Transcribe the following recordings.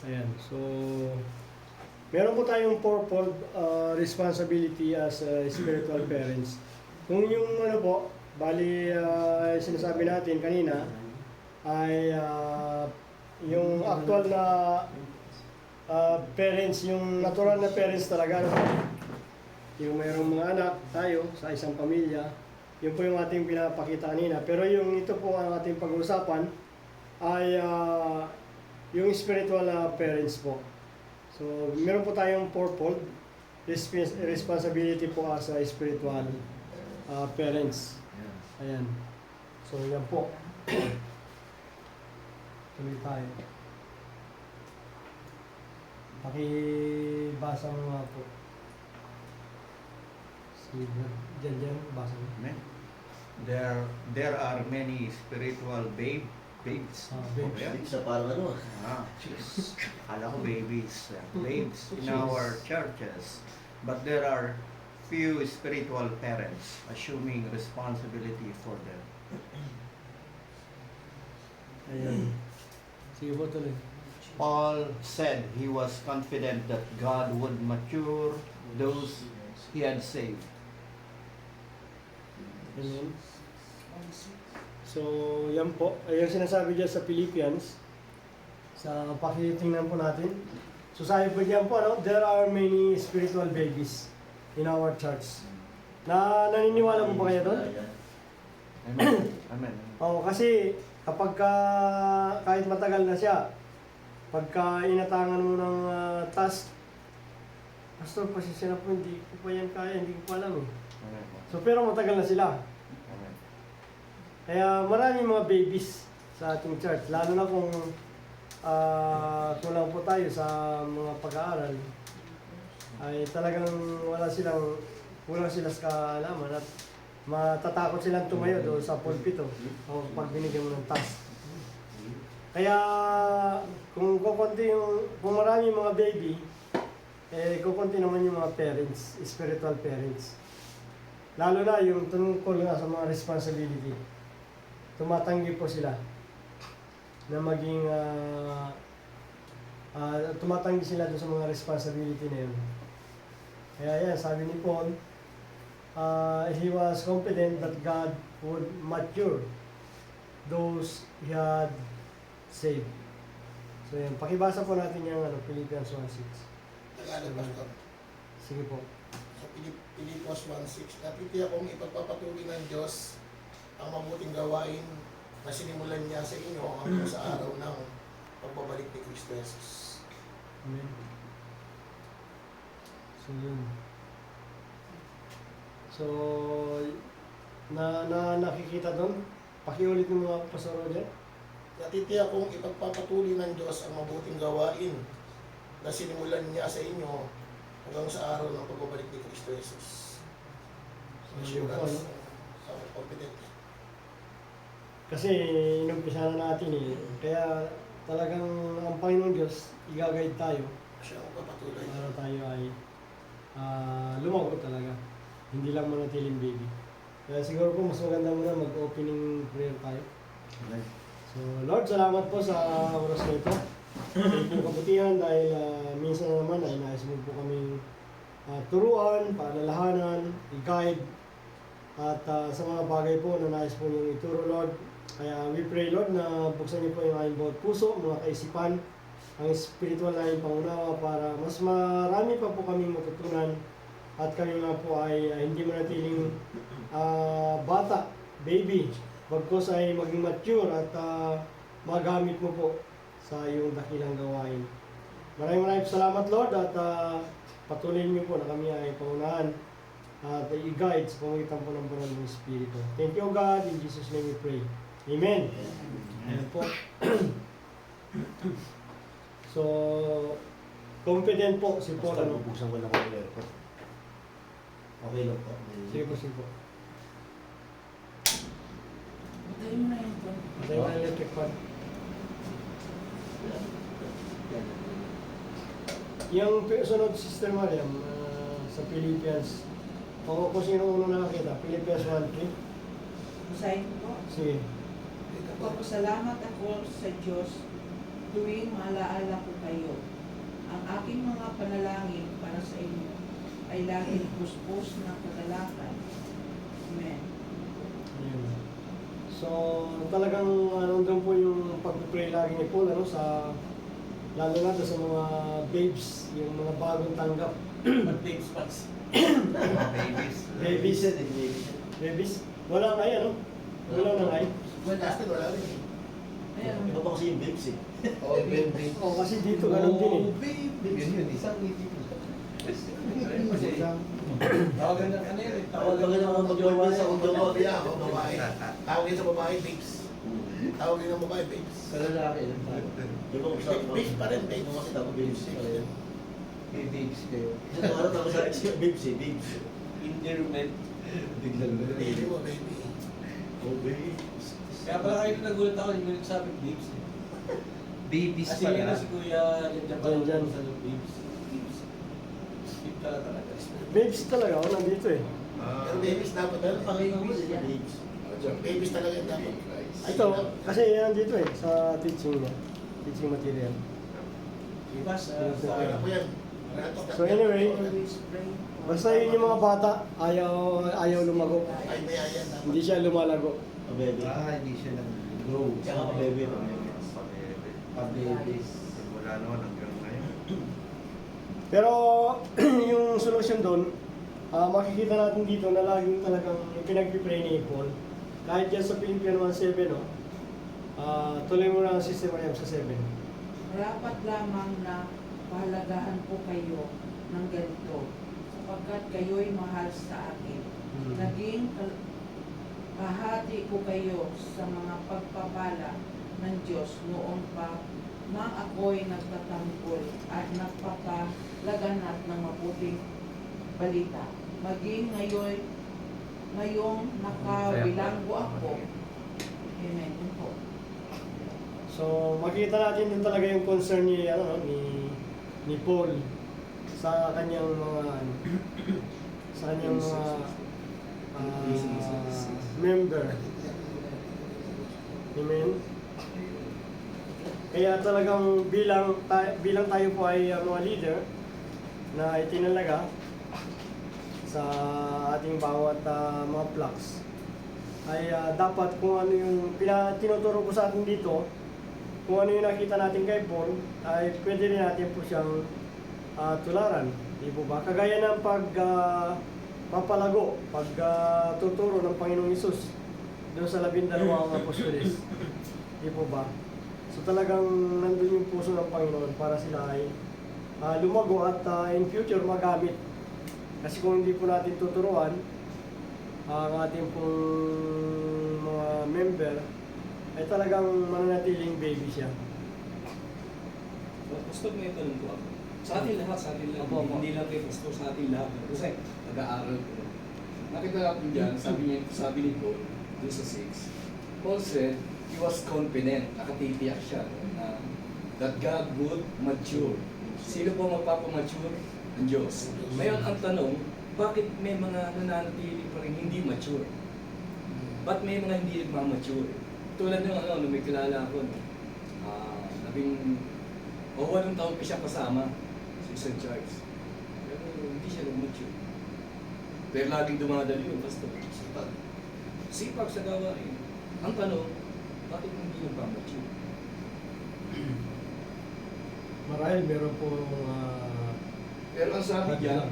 Ayan. So, meron po tayong fourfold responsibility as spiritual parents. Kung yung ano po, bali sinasabi natin kanina, ay yung actual na parents, yung natural na parents talaga, no? Yung mayroong mga anak tayo sa isang pamilya, yun po yung ating pinapakita kanina. Pero yung ito po ang ating pag-uusapan ay yung spiritual parents po. So, meron po tayong fourfold responsibility po as a spiritual parents. Ayan. So, yan po. Tuloy tayo. Pakibasa mo nga po. Diyan, basa mo. Amen. There are many spiritual babes. Babes. Sa parang ano. Jeez. Akala ko babies. Babes in our churches. But there are few spiritual parents assuming responsibility for them. Ayan. Sige po tuloy. Paul said he was confident that God would mature those he had saved. Amen. So, yan po. Ay, yung sinasabi dyan sa Philippians, sa pakitingnan po natin. So, sabi po dyan po, ano, there are many spiritual babies in our church. Naniniwala mo ba kayo doon? Amen. Amen. Oo, kasi kapag kahit matagal na siya, pagka inatangan mo ng task, Pastor, pasensya na po, hindi ko pa yan kaya, hindi ko pa alam. Amen. So, pero matagal na sila. Amen. Kaya maraming mga babies sa ating church, lalo na kung kulang po tayo sa mga pag-aaral, ay talagang kulang sila sa kaalaman at matatakot silang tumayo doon sa pulpito o pag binigyan mo ng task. Kaya kung maraming mga baby, kukunti naman yung mga parents, spiritual parents. Lalo na yung tungkol nga sa mga responsibility. Tumatanggi po sila na maging tumatanggi sila doon sa mga responsibility na yun. Kaya yan, sabi ni Paul, he was confident that God would mature those he had saved. So yan, pakibasa po natin yung Philippians 1:6. Tagalog, Pastor. Sige po. Sa Pilipos 1:6, napitiya kong ipagpapatuloy ng Diyos ang mabuting gawain na sinimulan niya sa inyo hanggang sa araw ng pagbabalik ni Kristo Jesus. Amen. So yun. So, nakikita doon? Pakiulit mo mga Pastor Roger. Natitiya kong ipagpapatuloy ng Diyos ang mabuting gawain na sinimulan niya sa inyo hanggang sa araw ng pagbabalik ni Kristo Jesus. Assurance, confident. Kasi inumpisa na natin Kaya talagang ang Panginoon Diyos, i-guide tayo Siya ang papatuloy. para tayo ay lumago talaga. Hindi lang manatiling baby. Kaya siguro po mas maganda muna mag-opening prayer tayo. Amen. So Lord, salamat po sa oras na ito. Sa inyong kabutihan dahil minsan na naman ay nais mo po kaming turuan, paalalahanan, i-guide at sa mga bagay po na nais po niyong ituro, Lord. Kaya we pray, Lord, na buksan niyo po yung aming bawat puso, mga kaisipan, ang spiritual na yung pangunawa para mas marami pa po kaming matutunan at kami nga po ay hindi manatiling bata, baby, bagkos ay maging mature at magamit mo po sa iyong dakilang gawain. Maraming salamat, Lord, at patuloy niyo po na kami ay pangunahan at i-guide sa pamagitan po ng banal ng Espiritu. Thank you, God. In Jesus' name we pray. Amen. Amen po. So, confident po si Paul. Basta bubuksan ko lang ang aircon. Okay lang po. Sige po, sige po. Tayo mo na yun po. Patay mo na electric fan. Yung sunod, Sister Mariam, sa Philippians, kung sino uno nakakita, Philippians 1:3. Basahin ko po. Sige. Pagpasalamat ako sa Diyos tuwing maalaala ko kayo, ang aking mga panalangin para sa inyo ay laging puspos ng kagalakan. Amen. Ayun. So, talagang nandun po yung pag-pray lagi ni Paul, sa lalo na sa mga babes, yung mga bagong tanggap. Mag-babes pass. Babies. Babies. Babies? Wala na yan, Wala na ay. Last time, wala rin eh. Ayan. Iba pa kasi yung babes eh. Oh, baby. Oh, kasi dito ganun din eh. Yun, isang ngiti ko. Tawagan na ano yun eh. Tawagan na mga mag-join sa kung Tawagan jowa. niya ako, babae. Tawagin sa babae, babes. Tawagin ng babae, babes. Sa lalaki. Di ba kung saan? Babes pa rin, babes. Kasi tapos babes pa rin. May babes kayo. Isang araw tapos sa babes eh, babes. Endearment. Biglang Baby mo, baby. Oh, babes. Kaya pala kayo nagulat ako, hindi ko nagsabi babes eh. Babies Kasi pala. yun na si Kuya Lidia pa lang Dyan. sa babes. Babes. Babes talaga. Babes talaga, nandito eh. Pero babies dapat Pero ano, panginoon mo babies. din yung babes. Babies talaga yung dapat. Ito, kasi yan dito eh, sa teaching niya. Teaching material. Diba sa... Okay na po yan. So anyway, Always pray. basta yun yung mga bata, ayaw lumago. Ay, may ayan dapat. Hindi siya lumalago. Oh, baby. Hindi siya Grow. Tsaka pa baby. Pabebe. Wala naman hanggang ngayon. Pero yung solusyon doon, makikita natin dito na laging talagang pinag-pray ni Paul. Kahit yan sa Philippians 1:7, tuloy mo na ang system niya sa 7. Rapat lamang na pahalagahan ko kayo ng ganito, sapagkat kayo'y mahal sa akin. Naging kahati ko kayo sa mga pagpapala ng Diyos noon pa nang ako'y nagtatanggol at nagpapalaganap ng mabuting balita. Maging ngayong nakabilanggo ako. Amen. Yun po. So makita natin din talaga yung concern ni ni Paul sa kanyang mga member. Amen. Kaya talagang bilang tayo po ay mga leader na itinalaga sa ating bawat mga flocks ay dapat kung ano yung tinuturo ko sa atin dito, kung ano yung nakita natin kay Paul, ay pwede rin natin po siyang tularan. Di po ba? Kagaya ng papalago, tuturo ng Panginoong Hesus doon sa 12 apostoles. Di po ba? So talagang nandun yung puso ng Panginoon para sila ay lumago at in future magamit. Kasi kung hindi po natin tuturuan ang ating pong mga member, ay talagang mananatiling baby siya. Gusto mo yung tanong ko ako. Sa atin lahat, Opo. hindi lang kay Pastor, sa atin lahat. Kasi nag-aaral ko. Nakita natin dyan, sabi ni Paul, doon sa 6. Paul said, he was confident, nakatitiyak siya na that God would mature. Sino po magpapamature? Ang Diyos. Ngayon ang tanong, bakit may mga nananatili pa rin hindi mature? Ba't may mga hindi nagmamature? Tulad ng nung may kilala ako, walong taon pa siya kasama si St. Charles. Pero hindi siya nag-mature. Pero laging dumadali yung pastor. Sipag. Sipag sa gawain. Ang tanong, bakit hindi nagmamature? Marahil meron po Pero ang sabi niya,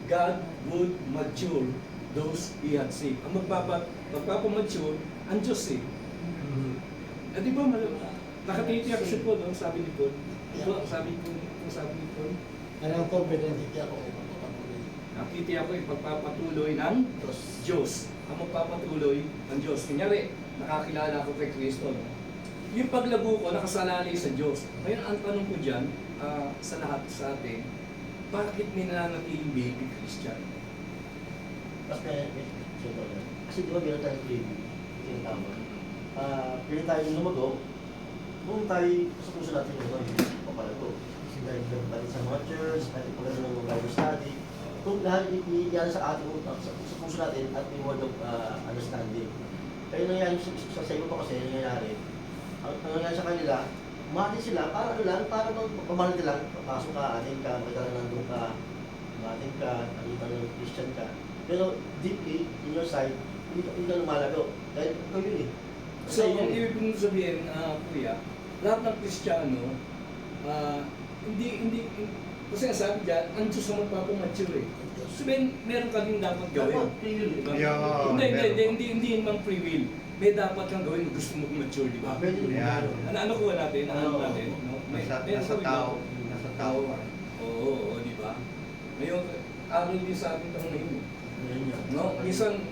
God would mature those He had saved. Ang magpapamature, ang Diyos eh. Di ba, nakatitiyak si Paul, no? Sabi ni Paul. Ito ang sabi ni Paul. ang confident. Hindi ako ipagpapatuloy. Nakatitiyak ko ipagpapatuloy ng Diyos. Ang magpapatuloy ng Diyos. Kunyari, nakakilala ko kay Kristo. No? Yung paglago ko, nakasalalay sa Diyos. Ngayon, ang tanong ko dyan, sa lahat sa atin, bakit may nananatiling baby Christian? Kasi di ba meron tayong baby? Ito yung tama. Pili tayo lumago, kung tayo sa puso natin yung papalago. Kasi tayo nagpalit sa mga church, tayo pagkano ng Bible study. Kung lahat yan sa ating sa puso natin at may word of understanding. Kaya nangyayari sa iyo pa kasi nangyayari. Ang nangyayari sa kanila, mati sila, para ano lang, para pamalit lang, papasok ka, atin ka, makita na nandun ka, atin ka, nakita na Christian ka. Pero deeply, in your side, hindi ka lumalago. Dahil ikaw yun eh. So, ang ibig kong sabihin, kuya, lahat ng Kristiyano, kasi sabi dyan, ang Diyos ang magpapamature eh. Sabihin, meron ka din dapat gawin. Dapat, free will eh. Yeah. Hindi naman free will. May dapat kang gawin kung gusto mo mature, di ba? Pwede rin. Yan. Ano kuha natin? Ano natin? No? Nasa tao. Nasa tao pa rin. Oo, di ba? Ngayon, aral din sa atin ito ngayon. Yan yan. No? Minsan,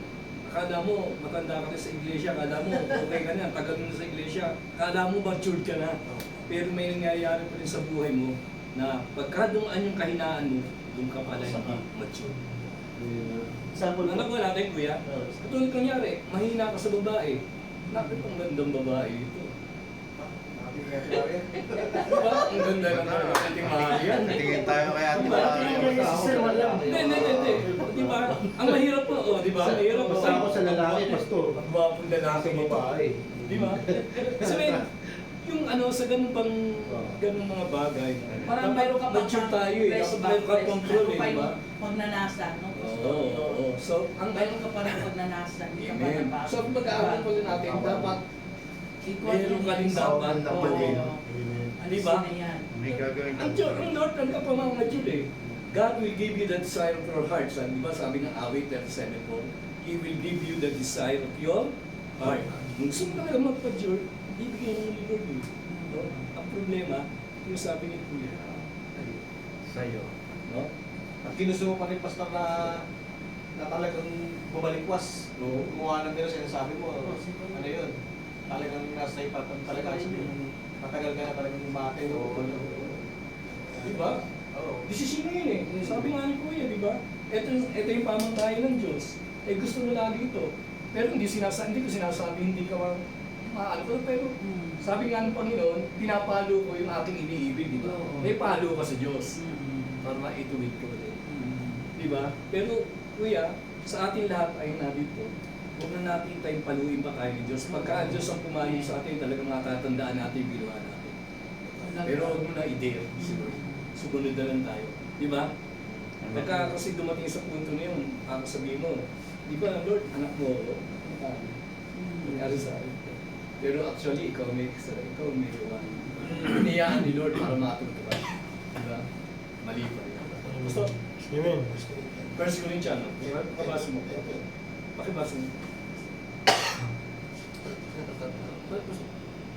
akala mo, matanda ka na sa iglesia, akala mo, okay ka na, tagal mo na sa iglesia, akala mo matured ka na. Pero may nangyayari pa rin sa buhay mo na pagka dumaan yung kahinaan mo, doon ka pala hindi mature. Example Ano ko natin, kuya? Katulad kunyari, mahina ka sa babae. Bakit ang gandang babae ito? Diba? Ang ganda ng ating mahal yan. Tingin tayo kay Ate Hindi. Diba? Ang mahirap po, di ba? Ang mahirap po. Basta ako sa lalaki, pastor. Gwapong lalaki babae. Di ba? So, yung sa ganung mga bagay, Parang mayroon ka mature tayo eh. Dapat mayroon ka control eh, di ba? Pagnanasa, no? Oo. So, Mayroon ka parang pagnanasa, hindi ka pa Amen. nabago. So, pag-aaral pa rin natin, dapat Equal meron ka rin yun. dapat na Oo. pagin. Di ba? Alisin na yan. May gagawin Ang Diyos, ang Lord, ang kapamamatud eh. God will give you the desire of your heart. Di ba sabi ng awit 37 po, He will give you the desire of your heart. Kung gusto mo talaga magpa-Diyos, ibigay mo ni Lord eh. No? Ang problema, yung sabi ni Kuya, sa'yo. no? Ang ginusto mo pa rin, Pastor, na talagang bumalikwas. Oo. Gumawa ng gano'n, sinasabi mo, ano yun? Talagang nasa ipatan talaga. Matagal ka na talagang bate. Di ba? Oo. Desisyon na yun eh. Sabi nga ni Kuya, di ba? Ito yung pamantayan ng Diyos. Eh gusto mo lagi ito. Pero hindi ko sinasabi, hindi ka maano ko. Pero sabi nga ng Panginoon, pinapalo ko yung aking iniibig, di ba? Oo. May palo ka sa Diyos. Mm. Para maituwid ko ulit. Di ba? Pero, Kuya, sa ating lahat ay nandito. Huwag na natin tayong paluin pa kayo ni Diyos. Pagka ang Diyos ang pumayo sa atin, talagang matatandaan natin yung ginawa natin. Pero huwag mo na i-dare, siguro. Sumunod na lang tayo. Di ba? Pagka kasi dumating sa punto na yun, sabihin mo, di ba, Lord, anak mo ako? Nangyari sa akin. Pero actually, ikaw may iwan. Iniyaan ni Lord para matulog ka. Di ba? Mali pa rin. Gusto? Amen. First Corinthians, pakibasa mo. Pakibasa mo.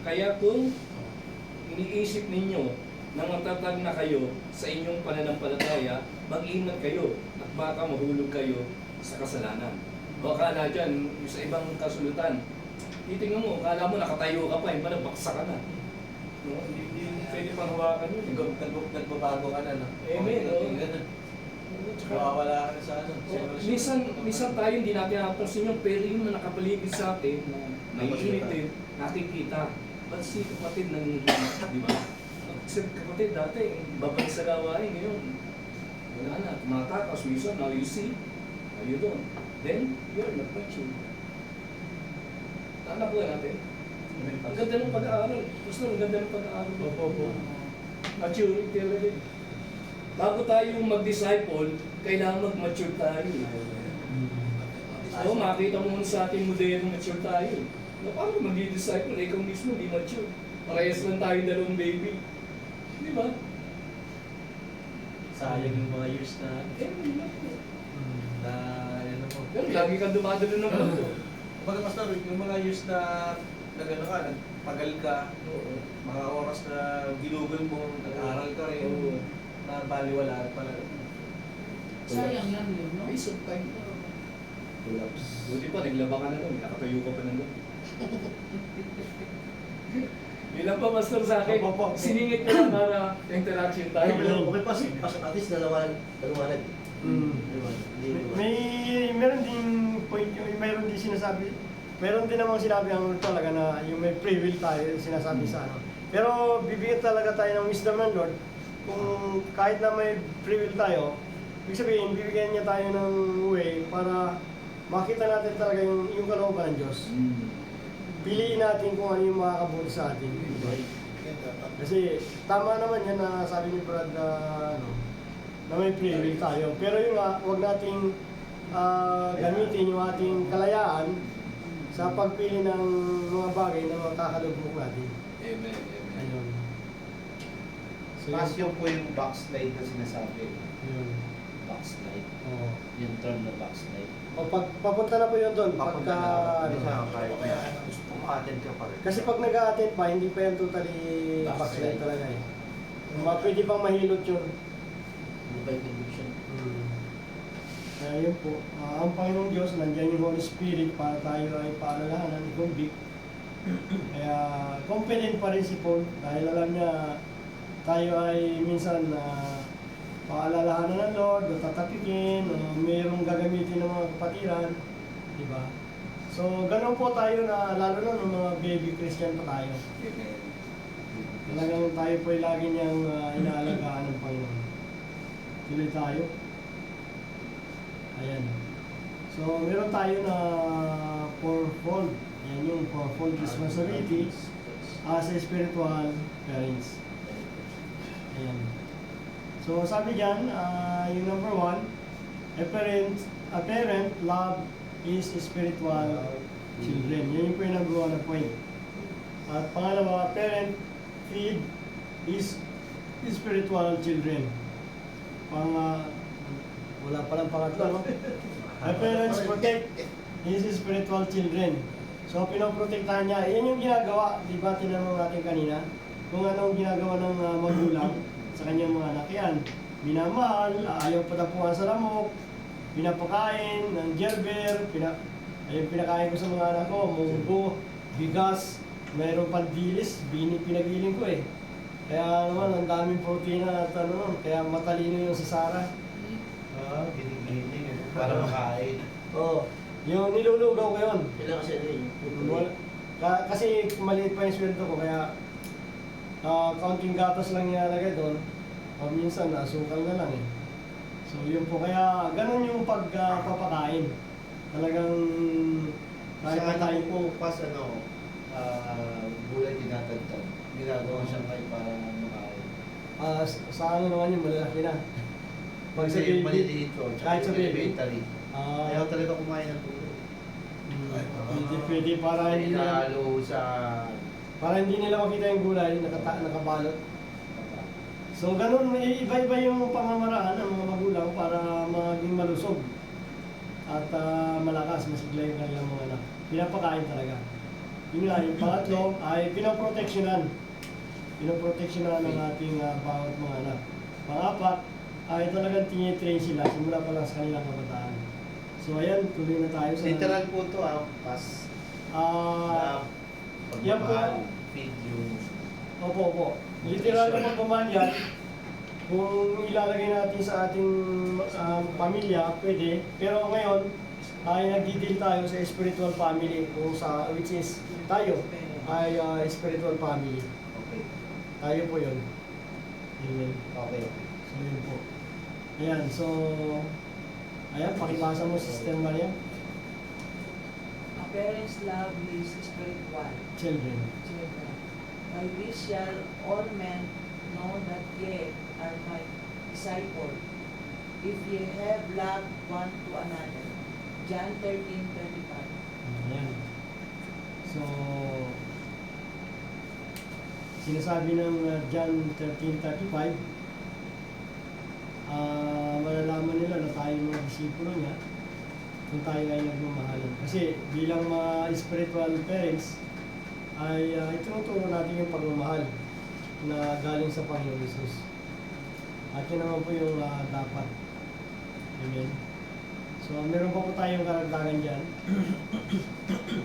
Kaya kung iniisip ninyo na matatag na kayo sa inyong pananampalataya, mag-ingat kayo at baka mahulog kayo sa kasalanan. O akala dyan, sa ibang kasulutan, titingnan mo, akala mo nakatayo ka pa, yung pala baksa ka na. No? Hindi pwede pang hawakan yun. Nagbabago ka na, no? Amen, no? Mawawala ka na sa ano. Minsan tayo hindi natin napansin yung pero yung nakapaligid sa atin na naiinit din, nakikita. Ba't si kapatid nangihinit, di ba? Si kapatid dati, babalik sa gawain, ngayon, wala na, tumatakas, minsan, now you see, now you don't. Then, you're not mature. Tanda po natin. Ang ganda ng pag-aaral. Gusto ang ganda ng pag-aaral. Opo. Maturity talaga. Bago tayo mag-disciple, kailangan mag-mature tayo. Oo, makita mo muna sa ating modelo mature tayo. Na paano mag-disciple? Ikaw mismo, di mature. Parehas lang tayo dalawang baby. Di ba? Sayang yung mga years na Hindi na po. na ano mo. Pero lagi kang dumadalo ng bato. Kumbaga, Pastor, yung mga years na nagano ka, nagpagal ka, Oo. mga oras na ginugol mo, nag-aral ka rin, Oo. na baliwala pala. Sayang lang yun, no? Waste of time. Collapse. Buti pa, naglaba ka na doon. Nakatayo ka pa na doon. Ilan pa, Pastor, sa akin? Opo. Siningit ko lang para interaction tayo. Okay pa, at least dalawa na. Meron din point, meron din sinasabi, meron din namang sinabi ang talaga na yung may free will tayo, sinasabi sa ano. Pero bibigyan talaga tayo ng wisdom ng Lord kung kahit na may free will tayo, ibig sabihin, bibigyan niya tayo ng way para makita natin talaga yung kalooban ng Diyos. Piliin natin kung ano yung makakabuti sa atin. yan dapat. Kasi tama naman yan na sabi ni Brad na, na may free will tayo. Pero yung huwag nating gamitin yung ating kalayaan sa pagpili ng mga bagay na makakalugmok natin. Amen. Amen. Ayun. So, Passion po yung backslide na sinasabi. Yun. Backslide. Oo. Yung term na backslide. O pag papunta na po yun doon, Papunta pagka, na. Hindi ano, siya kahit O kaya ano gusto mo. umaten ka pa rin. kasi pag nag-a-attend pa, hindi pa yan totally backslide talaga eh. Pwede pang mahilot yun. Ano ba yung conviction? Kaya yun po, ang Panginoong Diyos, nandiyan yung Holy Spirit para tayo ay paalalahanan, i-convict. Kaya confident pa rin si Paul dahil alam niya tayo ay minsan paalalahanan ng Lord, o tatapikin, o mayroong gagamitin ng mga kapatiran, di ba? So, ganun po tayo na, lalo na ng mga baby Christian pa tayo. Amen. Talagang tayo po ay lagi niyang inaalagaan ng Panginoon. Tuloy tayo. Ayan. So, meron tayo na fourfold. Yan yung fourfold responsibility as a spiritual parents. Ayan. So, sabi dyan, yung number 1, a parent love is spiritual children. Yan yung po yung number 1 na point. At pangalawa, parent feed is spiritual children. Wala palang pangatlo, no? My parents protect his spiritual children. So, pinoprotektahan niya. Yan yung ginagawa, di ba tinanong natin kanina? Kung anong ginagawa ng magulang sa kanyang mga anak yan. Minamahal, ayaw patapuan sa lamok, pinapakain ng gerber, ayun pinakain ko sa mga anak ko, munggo, bigas, mayroong pandilis, pinagiling ko eh. Kaya naman, ang daming protina at ano, kaya matalino yung si Sarah. Ginigiling. Para makain. Oo. Yung nilulugaw ko yun. Kailangan kasi ano yun. Kasi maliit pa yung sweldo ko, kaya kaunting gatas lang nilalagay doon. O minsan, asukal na lang eh. So yun po, kaya ganun yung pagpapakain. Talagang kahit Sa na anak tayo ko po, pas gulay tinatagtag. Ginagawa siya kayo para makain. sa ano naman yung malalaki na. Pag sa Kasi yung baby, maliliit ko, kahit sa baby. elementary. Ayaw talaga kumain ng tuloy. pwede para hindi nila, Inalo sa... para hindi nila makita yung gulay, nakabalot. So ganun, iba-iba yung pamamaraan ng mga magulang para maging malusog at malakas, masigla yung kanilang mga anak. Pinapakain talaga. Yun nga, yung pangatlo ay pinoproteksyonan. Pinoproteksyonan ng ating bawat mga anak. Pang-apat ay talagang tinitrain sila simula pa lang sa kanilang kabataan. So ayan, tuloy na tayo sa... Literal po ito, pas. Yan po. Pagmamahal, feed yung... Opo. Literal na pagmamahal yan, kung ilalagay natin sa ating pamilya, pwede. Pero ngayon, ay nagdidil tayo sa spiritual family, which is tayo ay spiritual family. Okay. Tayo po yun. Amen. Okay. So yun po. Ayan, so... Ayan, pakipasa mo Sister Maria. A parent's love is spiritual. Children. Children. By this shall all men know that ye are my disciple, if ye have love one to another. John 13:35. Ayan. So, sinasabi ng John 13:35, malalaman nila na tayo mga disipulo niya kung tayo ay nagmamahalan. Kasi bilang mga spiritual parents, ay itinuturo natin yung pagmamahal na galing sa Panginoon Jesus. At yun naman po yung dapat. Amen. So, meron pa po tayong karagdagan dyan.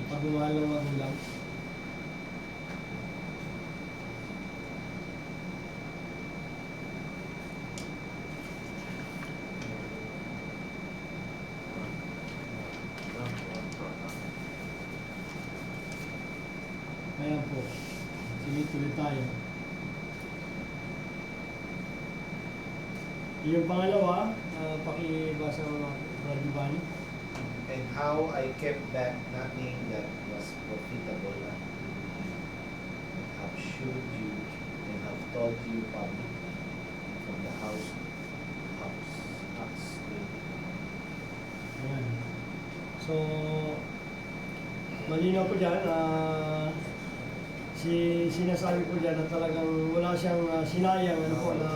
Pagmamahal ng magulang. Kaya po, sige tuloy tayo. Yung pangalawa, pakibasa mo mga Brother Giovanni. And how I kept back nothing that was profitable. How should you out to you public from the house. Ayan. So, malinaw po dyan, sinasabi po dyan na talagang wala siyang sinayang ano po, na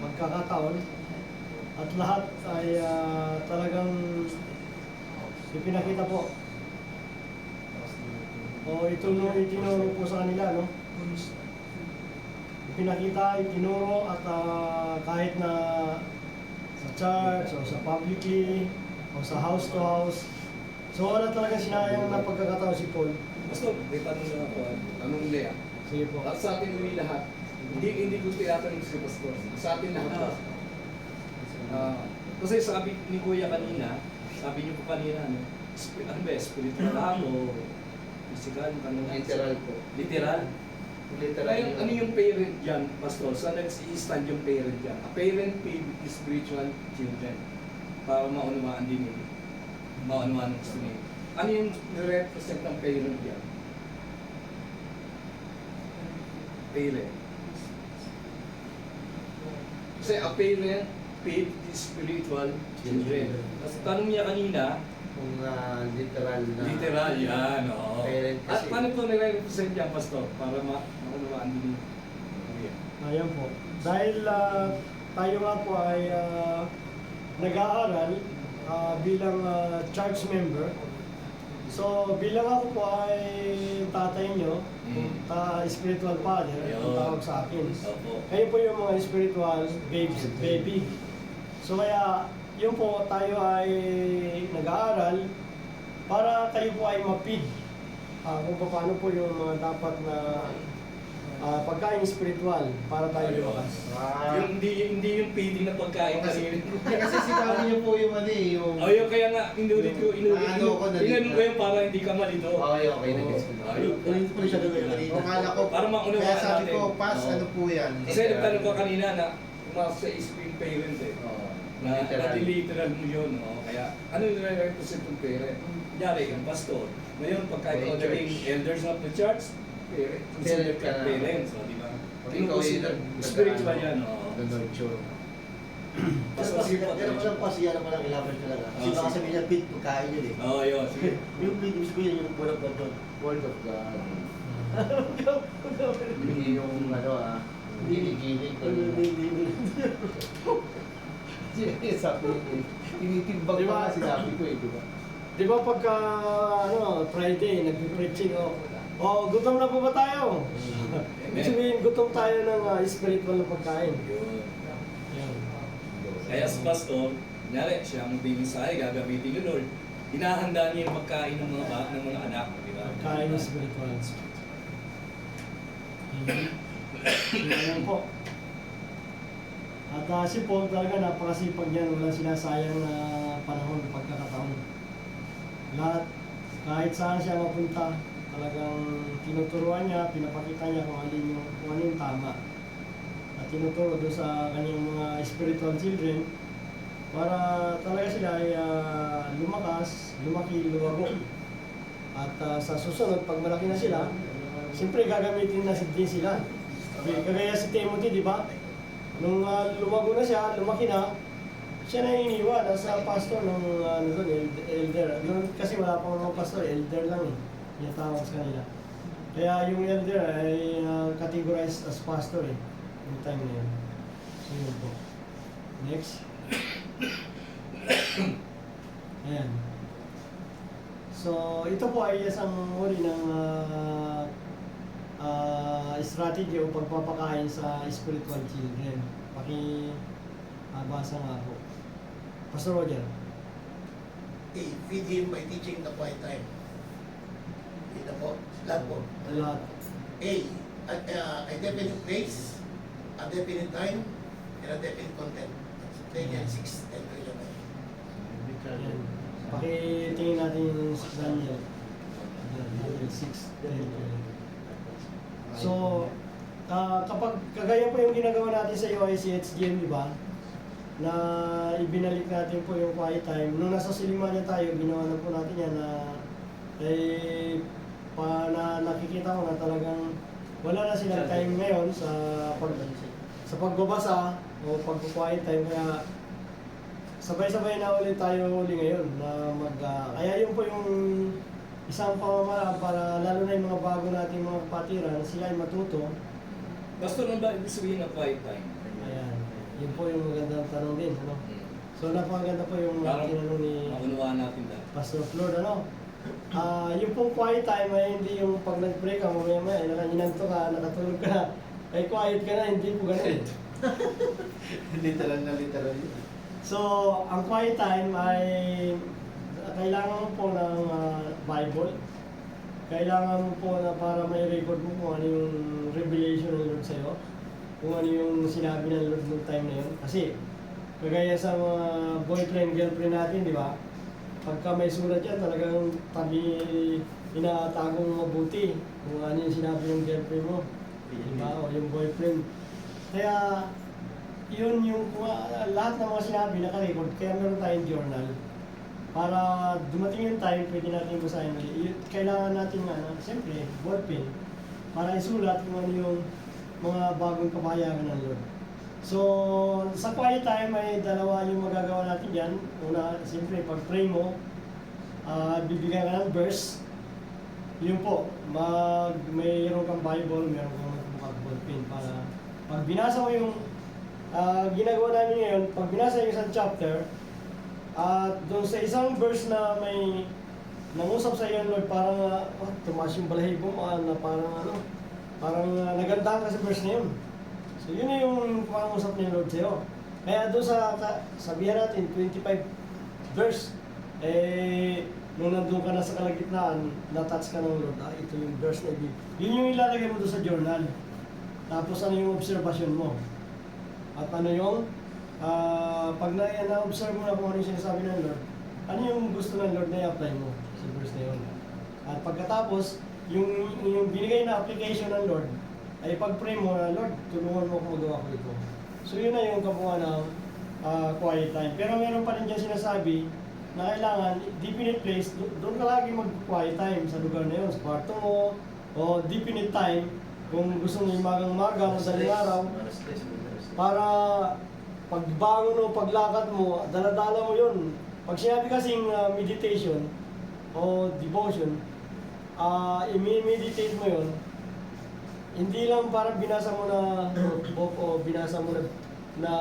magkakataon. At lahat ay talagang ipinakita po. O itinuro po sa kanila, no? Ipinakita, itinuro at kahit na sa church o sa publicly o sa house to house. So wala talaga sinayang na pagkakataon si Paul. Pastor, may tanong lang ako. Anong Lea? Sige po. At sa atin uli lahat, hindi ko tinatanong si Pastor. Sa atin lahat po. Kasi sabi ni Kuya kanina, sabi niyo po kanina, ano ba, spiritual lang o physical? Literal po. Literal? Literal. Ngayon, ano yung parent dyan, Pastor? Saan nag-i-stand yung parent dyan? A parent paid his spiritual children para maunawaan din nila. Maunawaan ng gusto nila. Ano yung represent ng parent dyan? Parent. Kasi a parent paid his spiritual children. Kasi tanong niya kanina, Kung literal na. literal yan, oo. Parent At kasi. paano ito nire-represent yan, Pastor? Para maunawaan din nila. Ayan po. Dahil tayo nga po ay nag-aaral bilang church member. So bilang ako po ay tatay nyo, spiritual father, ang tawag sa akin. Opo. Kayo po yung mga spiritual baby. So kaya yun po, tayo ay nag-aaral para kayo po ay mapid kung paano po yung mga dapat na pagkain spiritual para tayo lumakas. Yung hindi yung feeding na pagkain kasi. Kasi sinabi niyo po yung ano eh, yung... Oh, yung kaya nga inulit ko Ano ko yung para hindi ka malito. Okay, nag-gets ko na. Ulit po siya gagawin kanina. Akala ko, Para maunawaan kaya sabi natin. ko, pas, Oo. ano po yan? Kasi nagtanong ko kanina na umasa sa isipin parent eh. Oo. Na Literal. literal mo yun. Oh. Kaya ano yung nire-represent ng parent? Kunyari, yung pastor. Ngayon, pagka ikaw Church. naging elders of the church, consider Parent ka ka na. parents. O, di ba? Pag ikaw Consider yung spiritual yan. Oh. nag-nurture. Pastor, sige po. Pero lang pa siya naman ang elaborate talaga. Kasi baka sabihin niya, feed, pagkain yun eh. Oo, yun. Sige. Yung feed, ibig sabihin yung word of God doon. Word of God. Hindi yung ginigilig. Sabi ko, tinitimbang Di ko ba? nga sinabi ko eh, di ba? Di ba pagka Friday, nag-preaching gutom na po ba tayo? Ibig sabihin, gutom tayo ng spiritual na pagkain. Yun. Yan. Kaya sa pastor, kunyari, siya ang bimisahe, gagamitin ni Lord. Hinahanda niya yung pagkain ng mga anak, di ba? Kain ng spiritual. Yan po. At si Paul talaga napakasipag niyan, walang sinasayang na panahon, pagkakataon. Lahat, kahit saan siya mapunta, talagang tinuturuan niya, pinapakita niya kung ano yung tama. At tinuturo doon sa kanyang mga spiritual children para talaga sila ay lumakas, lumaki, lumago. At sa susunod, pag malaki na sila, siyempre gagamitin na din sila. Kagaya si Timothy, di ba? Nung lumago na siya, lumaki na, siya na iniwan sa pastor ng elder. Noon kasi wala pang mga pastor, elder lang eh. Yung tawag sa kanila. Kaya yung elder ay categorized as pastor eh. Yung time na yun. So yun po. Next. Ayan. So ito po ay isang uri ng strategy o pagpapakain sa spiritual children. Basa nga po. Pastor Roger. A. Feed him by teaching the quiet time. Kita po. Lahat po. Lahat. A. A definite place, a definite time, and a definite content. Daniel 6, 10 to 11. Ayan. Pakitingin natin yung Daniel. Daniel 6. So, kapag kagaya po yung ginagawa natin sa UICHGM, di ba? Na ibinalik natin po yung quiet time. Nung nasa Silimanya tayo, ginawa na po natin yan na nakikita ko na talagang wala na silang time ngayon sa pagbabasa o pag-quiet time, kaya sabay-sabay na ulit tayo uli ngayon na kaya yun po yung isang pamamaraan para lalo na yung mga bago nating mga kapatiran, sila ay matuto. Basta nung ba ibig sabihin ng quiet time? Ayan, yun po yung magandang tanong din, ano? So napakaganda po yung Parang tinanong ni makunawaan natin dahil. Pastor Flor, ano? Yung pong quiet time ay hindi yung pag nag-break ka, mamaya-maya, nakaninanto ka, nakatulog ka na, ay quiet ka na, hindi po ganun. Literal na literal yun. So, ang quiet time ay kailangan mo po ng Bible. Kailangan mo po na para may record mo kung ano yung revelation ng Lord sa'yo. Kung ano yung sinabi ng Lord noong time na yun. Kasi, kagaya sa mga boyfriend, girlfriend natin, di ba? Pagka may sulat yan, talagang inatago mo mabuti kung ano yung sinabi ng girlfriend mo. Di ba? O yung boyfriend. Kaya, yun yung lahat ng mga sinabi naka-record, kaya meron tayong journal. Para dumating yung time, pwede natin basahin ulit. Kailangan natin siyempre, ballpen, para isulat kung ano yung mga bagong kabayagan ng Lord. So, sa quiet time ay dalawa yung magagawa natin dyan. Una, siyempre, pag-pray mo, bibigyan ka ng verse. Yun po, mayroon kang Bible, mayroon kang ballpen para pag binasa mo yung ginagawa namin ngayon, pag binasa yung isang chapter, at doon sa isang verse na may nangusap sa iyo, Lord, parang tumaas yung balahibo mo, na parang nagandahan ka sa verse na yun. So yun na yung pangusap ni Lord sa iyo. Kaya doon sabihan natin, 25 verse, nung nandun ka na sa kalagitnaan, na-touch ka ng Lord, ito yung verse na yun. Yun yung ilalagay mo doon sa journal. Tapos ano yung observation mo? At ano yung pag na-observe mo na kung ano yung sinasabi ng Lord, ano yung gusto ng Lord na i-apply mo sa verse na yun. At pagkatapos, yung binigay na application ng Lord, ay pag-pray mo na, Lord, tulungan mo kung magawa ko ito. So yun na yung kabuuan ng quiet time. Pero meron pa rin dyan sinasabi na kailangan, definite place, doon ka lagi mag-quiet time sa lugar na yun, sa kwarto mo, o definite time, kung gusto mo yung magang-maga, madaling araw, para pagbangon o paglakad mo, dala-dala mo yun. Pag sinabi kasing meditation o devotion, i-meditate mo yun, hindi lang parang binasa mo na book o binasa mo na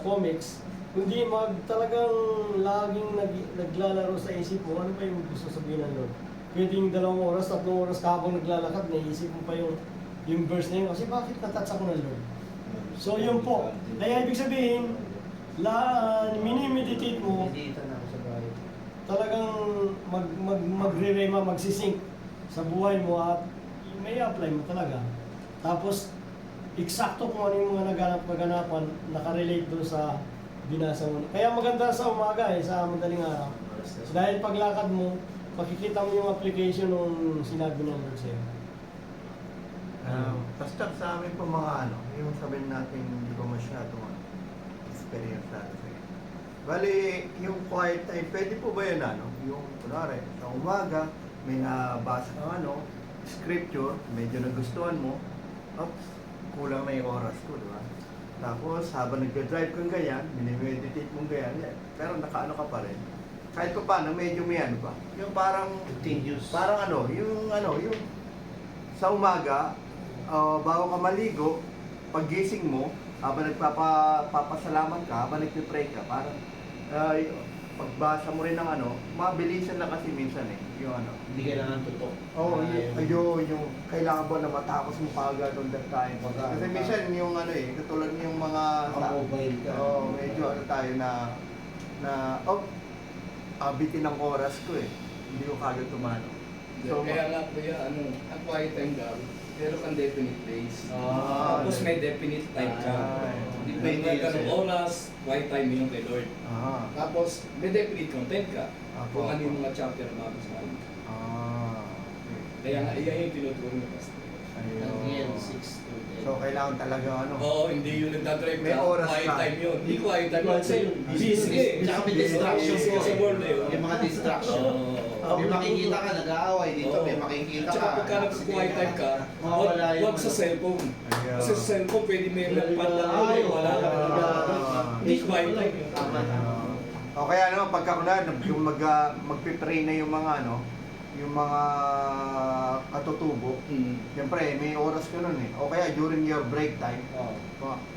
comics, kundi talagang laging naglalaro sa isip mo, ano pa yung gusto sabihin ng Lord. Pwedeng 2 oras, 3 oras ka habang naglalakad, naisip mo pa yung verse na yun, kasi bakit natouch ako ng Lord? So yun po. Kaya ibig sabihin, mini-meditate mo, Medita na ako sa bahay. talagang magre-rema, magsisync sa buhay mo at may apply mo talaga. Tapos, eksakto kung ano yung mga naganapan, nakarelate doon sa binasa mo. Kaya maganda sa umaga sa madaling araw. Dahil paglakad mo, makikita mo yung application ng sinabi ng Lord sa'yo. Pastor, sa amin po mga yung sabihin natin hindi ko masyadong experience natin sa'yo. Bali, yung quiet time, pwede po ba yun yung kunwari, sa umaga, may nabasa kang scripture, medyo nagustuhan mo, oops, kulang na yung oras ko, di ba? Tapos, habang nag-drive kang ganyan, minimeditate mong ganyan, pero nakaano ka pa rin. Kahit pa paano, medyo may pa. Yung parang, Continuous. parang yung sa umaga, bago ka maligo, paggising mo, habang nagpapasalamat ka, habang nagpipray ka, parang pagbasa mo rin ng mabilisan na kasi minsan yung Hindi kailangan tutok. Oo, yung kailangan ba na matapos mo kagad on that time. Kasi minsan yung katulad yung mga Mobile ka. medyo tayo na abitin ng oras ko Hindi ko kagad tumano. So, Kaya nga kuya, ang quiet time daw, pero kang definite place. Ah, Tapos may definite time ka. Hindi pa May yung ganong oras, quiet time yun kay Lord. Tapos may definite content ka. Kung ano yung mga chapter na mabasahan. okay. Kaya nga, iyan yung tinuturo niya. Hanggang Ayun. 6 to 10. So, kailangan talaga Oo, hindi yung nagdadrive May ka, oras quiet ka. time yun. Hindi quiet time yun. Kasi Busy. busy eh. Tsaka may distractions Busy ko sa world eh. Yung mga distraction. Oo. May makikita ka, nag-aaway. Dito may Oo. makikita At ka. saka pagka nag-quiet time ka, Mawawala yung huwag sa cellphone. Ayun. Kasi sa cellphone pwede may pantalay, wala ka talaga. Hindi quiet time. Tama na. O kaya ano, pagka kunwari, yung magpipray na yung mga ano, yung mga katutubo, siyempre may oras ka nun eh. O kaya during your break time,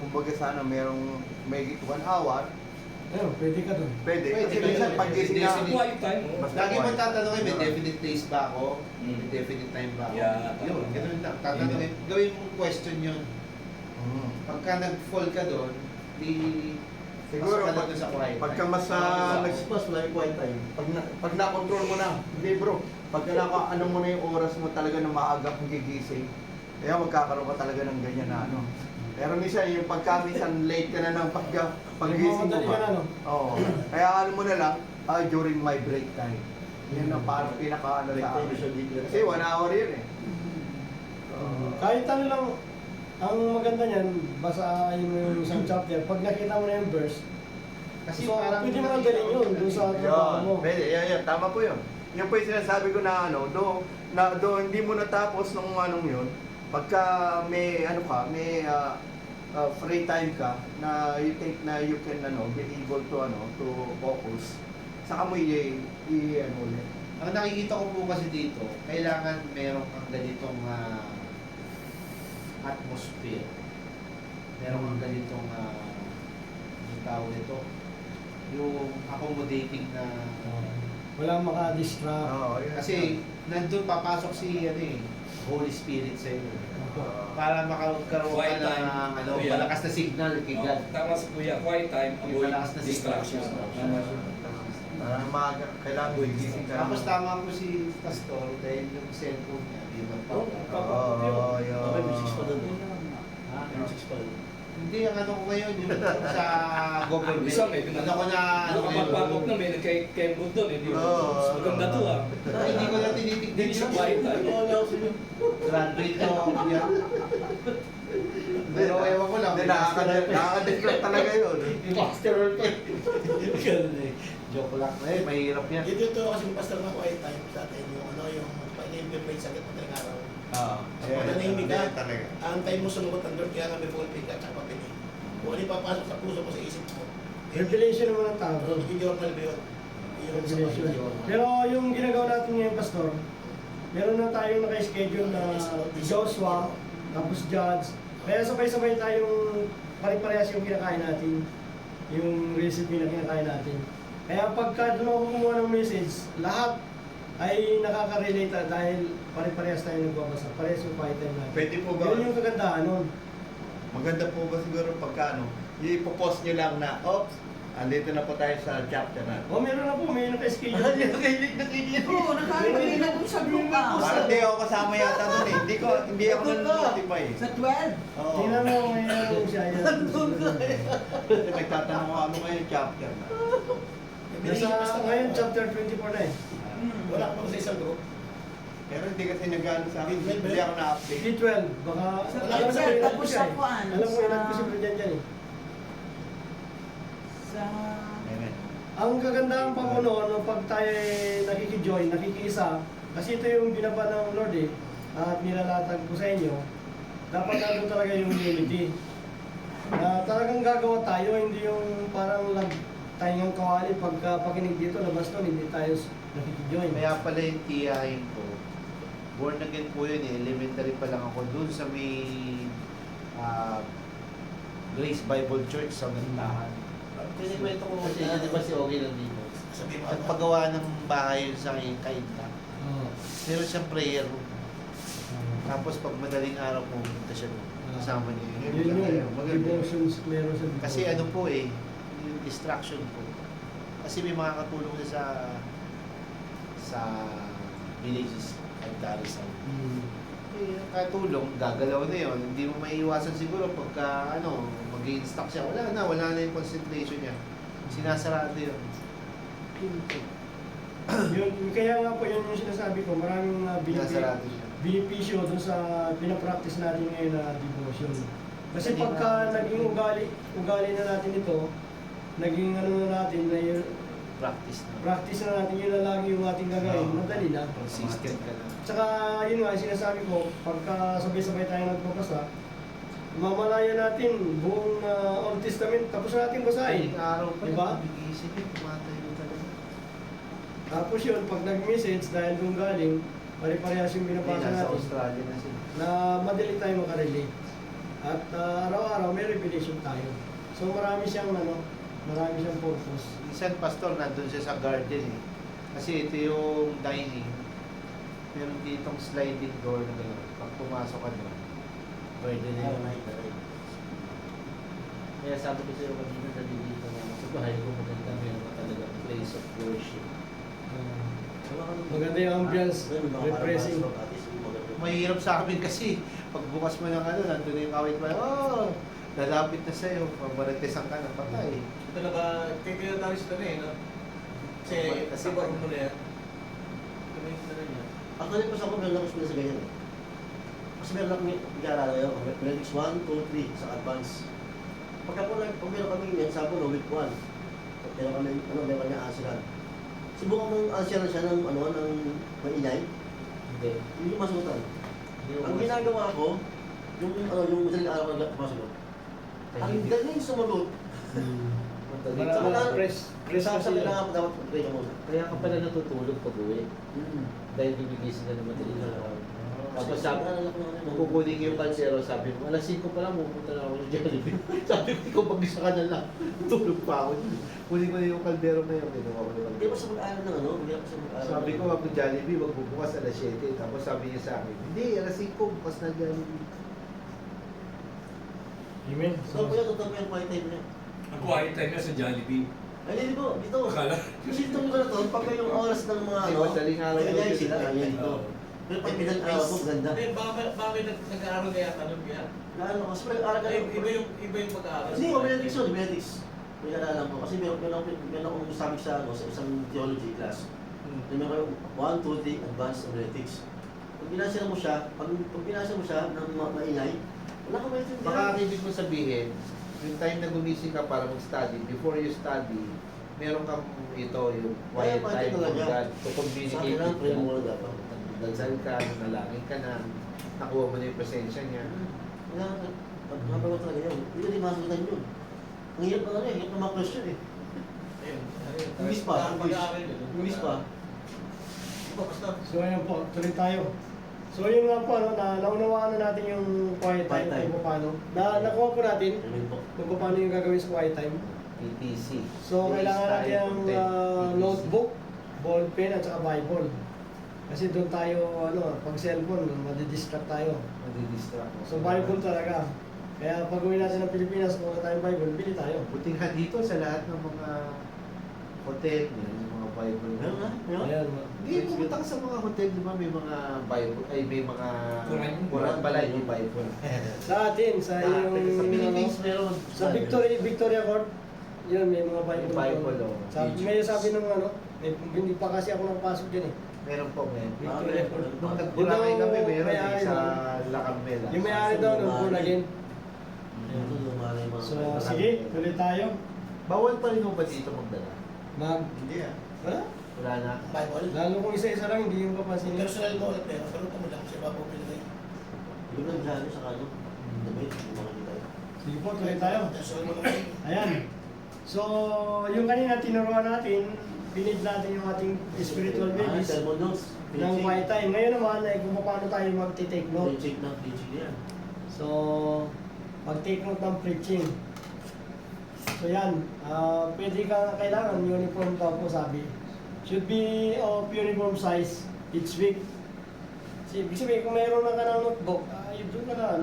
kumbaga sana merong may 1 hour, Ayun, pwede ka doon. pwede. Pwede, Kasi pwede. minsan pag gising Sa na, quiet time, Mas Lagi mo quiet. tatanungin, may definite place ba ako? Mm. May definite time ba ako? Yeah, tama. Yun, ganun lang. Tatanungin, gawin mong question yun. Mm. Pagka nag-fall ka doon, di... Siguro, pasok ka na doon sa quiet pagka time. mas nag-spas, wala yung quiet time. Pag na-control mo na, hindi bro, pagka ano mo na yung oras mo talaga na maaga kung gigising, kaya magkakaroon ka talaga ng ganyan na ano. Pero minsan, yung minsan late ka na ng paggising mo Nagmamadali ka na, ba? no? Oo. Kaya ano mo na lang, during my break time. Yan ang parang pinaka-ano sa akin. Kasi 1 hour yun eh. Kahit ano lang, ang maganda niyan, basahin mo yung isang chapter, pag nakita mo na yung verse, Kasi so parang... pwede mo nang dalhin yun doon sa trabaho mo. Pwede, yan, tama po yun. Yung po yung sinasabi ko na ano, do hindi mo natapos nung anong yun, pagka may ano ka, may free time ka na you think na you can be able to focus, saka mo ano ulit. Ang nakikita ko po kasi dito, kailangan meron kang ganitong atmosphere. Meron kang ganitong yung tawag nito, yung accommodating na... Walang maka-distract. Oo, yun. Kasi nandun papasok si Holy Spirit sa iyo. Para makakaroon Quiet ka time. ng Kuya. malakas na signal kay God. Tama sa kuya, quiet time, May avoid malakas na distraction. distraction. Parang maaga, kailangan gising ka. Tapos tama po si Pastor dahil yung cellphone niya, di ba? Oo, yun. Okay, may 6 pa doon. Ha? May 6 pa doon. Hindi, ang ano ko ngayon, yung sa government. Isa may Ano ko na, Nakapagpapok na may nagkay-kembod doon, eh, di ba? Oo, Mas maganda to ah. Hindi ko na Hindi tinitignan siya quiet time. Graduate na ako yan. Pero ewan ko lang. Hindi, nakaka-distract talaga yun. Master Joke lang. Mahirap yan. Dito ito kasi yung pastor na quiet time sa atin, yung yung pag-implement sa madaling araw. Mananahimik ka. Talaga. Antay mo sumagot ang Lord, kaya nga may pulpit ka at papili. Kung ano yung papasok sa puso mo sa isip mo. Revelation naman ang tawag. Nag-journal ba yun? Yun sa Revelation. Bible. Pero yung ginagawa natin ngayon, Pastor, meron na tayong naka-schedule na Joshua, tapos Judge. Kaya sabay-sabay tayong pare-parehas yung kinakain natin, yung recipe na kinakain natin. Kaya pagka doon ako kumuha ng message, lahat ay nakaka-relate dahil pare-parehas tayo nagbabasa. Parehas yung quiet time natin. Pwede po ba? Yun yung kagandahan nun. Maganda po ba siguro pagka ipopost nyo lang na, oops, andito na po tayo sa chapter na. O meron na po, may naka-schedule. Oo, nakarinig na dun sa group ah. Parang di ako kasama yata doon eh. Hindi ako nanonotify. Sa 12? Oo. Tingnan mo, may ano siya yan. Kasi nagtatanong ko ano ngayon chapter na. Nasa ngayon, chapter 24 na eh. Wala ka pa sa isang group. Pero hindi kasi nag-ano sa akin, hindi ako na-update. P12, baka... Sa alam ko P12, ilan ko tapos siya sa eh. kuwan, Alam ko ilan sa- ko si President dyan eh. Sa... Amen. Ang kagandahan pa po noon, nung pag tayo nakikijoin, nakikiisa, kasi ito yung binaba ng Lord eh, at nilalatag ko sa inyo, dapat nandun talaga yung unity. Na talagang gagawa tayo, hindi yung parang tayong kawali pagka pakinig dito, labas nun, hindi tayo nakikijoin. Kaya pala yung tiyahin ko, born again po yun eh, elementary pa lang ako dun sa may Grace Bible Church sa Gantahan. Kinikwento ko kasi, di ba si Ogie nandito? Sabi mo, Nagpagawa ng bahay yun sa Kainta. Oo. Meron siyang prayer room. Tapos pag madaling araw pumunta siya doon. Kasama niya yun. Yun yun, Maganda. devotions meron sa Kasi ano po eh, yung distraction po. Kasi may makakatulong na sa villages at Darizal. Eh, katulong, gagalaw na yun. Hindi mo maiiwasan siguro pagka mag-i-instruct siya. Wala na yung concentration niya. Sinasarado yun. Yun, kaya nga po yun yung sinasabi ko, maraming Sinasarado siya. benepisyo dun sa pinapractice natin ngayon na devotion. Kasi Hindi pagka na- naging ugali na natin ito, naging ano na natin, na practice na. Practice na natin yun na lagi yung ating gagawin. Madali na. Consistent ka na. Tsaka yun nga, sinasabi ko, pagka sabay-sabay tayo nagbabasa, mamalaya natin buong Old Testament, tapos natin basahin. Kaling araw pa Diba? nagigising yun, tumatayo talaga. Tapos yun, pag nag-message dahil doon galing, pare-parehas yung binabasa Nasa natin, Australia na sila. na madali tayo makarelate. At araw-araw may revelation tayo. So marami siyang purpose. Isang pastor nandun siya sa garden eh. Kasi ito yung dining. Meron ditong sliding door na gano'n. Pag pumasok ka doon, pwede na yung night. Kaya sabi ko sa'yo kanina nalilito na ako sa bahay ko maganda meron ka talaga place of worship. Maganda yung ambience, refreshing. Mahirap sa amin kasi pagbukas mo ng ano, nandun na yung kawit mo, oh, lalapit na sa'yo, pabaritesan ka na patay. Ito na ba, kaya tayo sa tabi, no? Kasi ba mo na yan? Kami yung tabi niya. Actually, pas ako meron ako experience sa ganyan. Kasi meron akong nag-aaral ngayon, Athletics 1, 2, 3 sa advance. Pag meron kami yan, sabi ko, week 1. Meron kami, meron kami asiran. Subukan mong asiran siya ng maingay. Hindi. Hindi yung masutan. Hindi Ang ginagawa ko, yung madaling araw na masugot. Ang galing sumagot. Press Sa kasi yun. kailangan dapat mag-pray ka muna. Kaya ka pala natutulog pag uwi. Dahil gigising ka naman din na araw. Tapos sabi, kukunin ko yung kalsero, sabi mo, alas 5 pa lang, pupunta na ako sa Jollibee. Sabi ko, ikaw mag-isa ka na lang. Tulog pa ako. Kunin ko na yung kaldero na yun. Kinuha ko na yung Hindi kaldero. pa sa mag-aaral ng hindi pa sa mag-aaral. Sabi ko, ako Jollibee, magbubukas alas 7. Tapos sabi niya sa akin, hindi, alas 5, bukas na Jollibee. Amen. Totoo po yan, quiet time niya. Ang quiet time niya sa Jollibee. Ay, hindi po, dito. Akala. Kasi itong ko na to, pag yung oras ng mga Ay, madaling araw may kanyari yun. sila, yan dito. Pero pag pinag-araw mo, ganda. Eh, bakit nag-aaral kaya tanong kaya? Lalo, kasi pinag-aaral ka lang. Iba yung pag-aaral. Hindi, Homiletics yun, Homiletics. May nalalang ko. Kasi meron akong sabi sa isang theology class. Meron kayo 1, 2, 3, advanced Homiletics. Pag binasa mo siya, pag binasa mo siya ng maingay, wala ka maintindihan. Baka ang ibig mo sabihin, yung time na gumising ka para mag-study, before you study, meron kang yung quiet Kaya, time for talaga. God to Sa communicate akin lang, with pray mo God. muna dapat. Dansal ka, nanalangin ka na, nakuha mo na yung presensya niya. Wala ka. Napagawa talaga yun. Hindi ka din masagutan yun. Ang hirap na hirap na mga question eh. Ayun. English pa, Pag-aaral yun. English pa. Iba, basta. So ayan po, tuloy tayo. So yun nga po, naunawaan na natin yung quiet time, Quiet time. kung paano. Nakuha po natin Amen po. kung paano yung gagawin sa quiet time. PTC. So kailangan natin ang notebook, ball pen at saka Bible. Kasi doon tayo, pag cellphone, madidistract tayo. Madidistract mo. So Bible talaga. Kaya pag uwi natin ng Pilipinas, kung wala tayong Bible, bili tayo. Buting nga dito sa lahat ng mga hotel, yung mga Bible. Meron na? Meron? Ayan. Hindi, pumunta ka sa mga hotel, di ba? May mga Bible, ay may mga Quran. pala yung Bible. Sa atin, sa yung... Sa Philippines, meron. Sa Victoria Court, yun, may mga Bible. May Bible, oh. May sabi ng hindi pa kasi ako napasok dyan eh. Meron po, meron. Victoria Court. Nung nag-Boracay Yun daw, kami, meron may-ari sa nun. La Carmela. Yung may-ari daw, nung Bulagin. Ito yung mga yung mga... So, sige, tuloy tayo. Bawal pa rin mo ba dito magdala? Ma'am, Hindi ah. ha? Wala na. Bible. Lalo kung isa-isa lang, hindi yung papansin. Personal mo ulit pero ito mo lang siya bago pinagay. Yung nandiyan sa kano, damit, yung mga kita. Sige po, tuloy tayo. Personal mo lang. Ayan. So, yung kanina tinuruan natin, pinid natin yung ating spiritual babies Sermon notes. ng quiet time. Ngayon naman, ay kung paano tayo mag-take note. Preaching na, preaching yan. So, mag-take note ng preaching. So yan, kailangan uniform daw po sabi. Should be of uniform size each week. Ibig sabihin, kung mayroon na ka ng notebook, yun doon ka na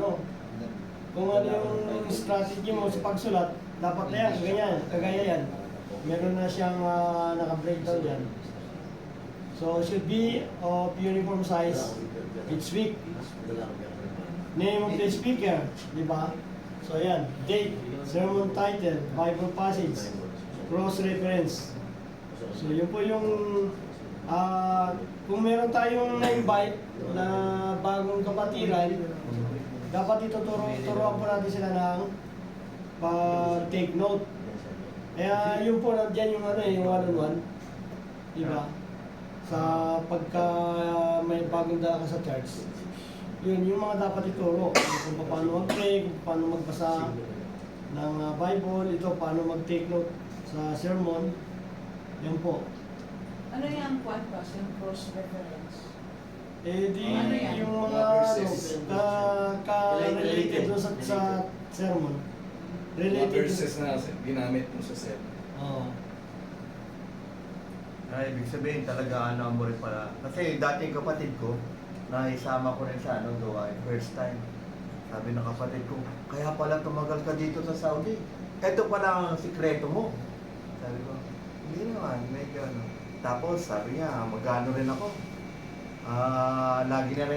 Kung ano yung strategy mo sa pagsulat, dapat na yan, kagaya yan. Meron na siyang naka-breakdown yan. So, should be of uniform size each week. Name of the speaker, di ba? So yan, date, sermon title, Bible passage, cross-reference. So yun po yung, kung meron tayong na-invite na bagong kapatiran, dapat turuan po natin sila ng take note. Kaya yun po, nandiyan yung ano yung one-on-one. Diba? Sa pagka may bagong dala ka sa church, yun, yung mga dapat ituro. Kung paano mag-pray, kung paano magbasa ng Bible, ito, paano mag-take note sa sermon. Yan po. Ano yung kwantas, yung cross-reference? Eh di Ano yan? yung mga Mga verses. ka-related doon sa sermon. Mga Related verses na ginamit mo sa set. Oo. Ay, ibig sabihin talaga ano mo rin pala. Kasi dating kapatid ko, naisama ko rin sa ano gawain, first time. Sabi ng kapatid ko, kaya pala tumagal ka dito sa Saudi. Ito pala ang sikreto mo. Sabi ko, hindi naman, medyo ano. Tapos sabi niya, magano rin ako. Lagi na rin